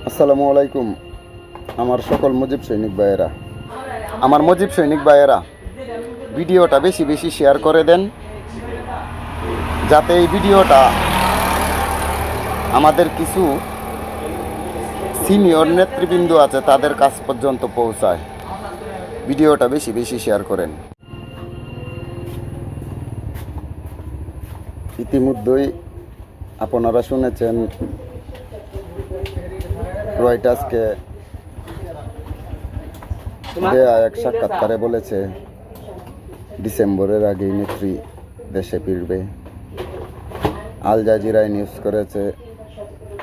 আসসালামু আলাইকুম আমার সকল মুজিব সৈনিক ভাইয়েরা ভিডিওটা বেশি বেশি শেয়ার করে দেন, যাতে এই ভিডিওটা আমাদের কিছু সিনিয়র নেতৃবৃন্দ আছে তাদের কাছ পর্যন্ত পৌঁছায়। ভিডিওটা বেশি বেশি শেয়ার করেন। ইতিমধ্যেই আপনারা শুনেছেন রয়টার্সকে দেয়া এক সাক্ষাৎকারে বলেছে ডিসেম্বরের আগেই নেত্রী দেশে ফিরবে। আল জাজিরায় নিউজ করেছে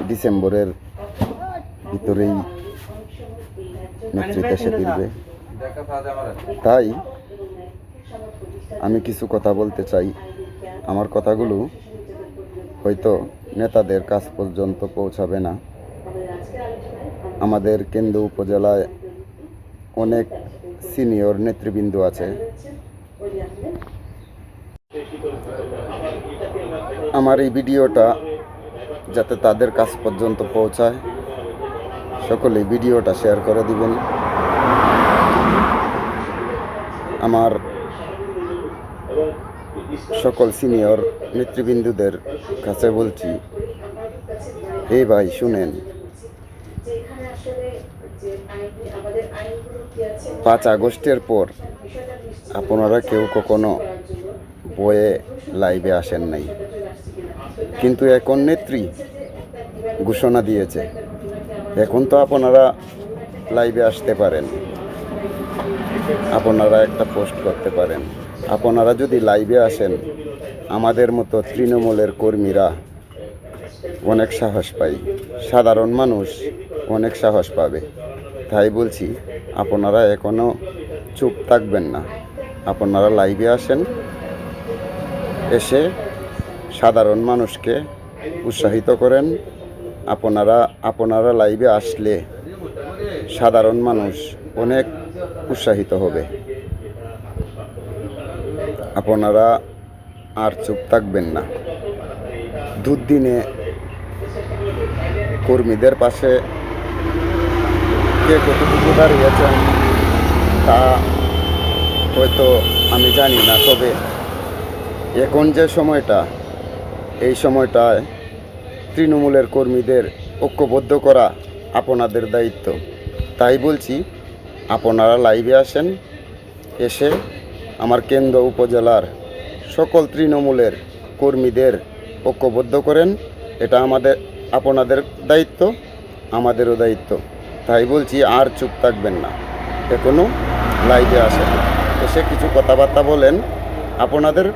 ডিসেম্বরের ভিতরেই নেত্রী দেশে ফিরবে। তাই আমি কিছু কথা বলতে চাই। আমার কথাগুলো হয়তো নেতাদের কাছ পর্যন্ত পৌঁছাবে না। আমাদের কেন্দ্র উপজেলায় অনেক সিনিয়র নেতৃবৃন্দ আছে। আমার এই ভিডিওটা যাতে তাদের কাছ পর্যন্ত পৌঁছায়, সকলেই ভিডিওটা শেয়ার করে দিবেন। আমার সকল সিনিয়র নেতৃবৃন্দদের কাছে বলছি, এই ভাই শুনেন, 5 আগস্টের পর আপনারা কেউ কখনো বয়ে লাইভে আসেন নাই, কিন্তু এখন নেত্রী ঘোষণা দিয়েছে, এখন তো আপনারা লাইভে আসতে পারেন, আপনারা একটা পোস্ট করতে পারেন। আপনারা যদি লাইভে আসেন, আমাদের মতো তৃণমূলের কর্মীরা অনেক সাহস পাই, সাধারণ মানুষ অনেক সাহস পাবে। তাই বলছি, আপনারা এখনও চুপ থাকবেন না, আপনারা লাইভে আসেন, এসে সাধারণ মানুষকে উৎসাহিত করেন। আপনারা লাইভে আসলে সাধারণ মানুষ অনেক উৎসাহিত হবে। আপনারা আর চুপ থাকবেন না। দুর্দিনে কর্মীদের পাশে কে কতটুকু দাঁড়িয়েছেন তা হয়তো আমি জানি না, তবে এখন যে সময়টা, এই সময়টায় তৃণমূলের কর্মীদের ঐক্যবদ্ধ করা আপনাদের দায়িত্ব। তাই বলছি, আপনারা লাইভে আসেন, এসে আমার কেন্দ্র উপজেলার সকল তৃণমূলের কর্মীদের ঐক্যবদ্ধ করেন। এটা আপনাদের দায়িত্ব, আমাদেরও দায়িত্ব। তাই বলছি, আর চুপ থাকবেন না, এখনও লাইভে আসেন, এসে কিছু কথাবার্তা বলেন। আপনাদের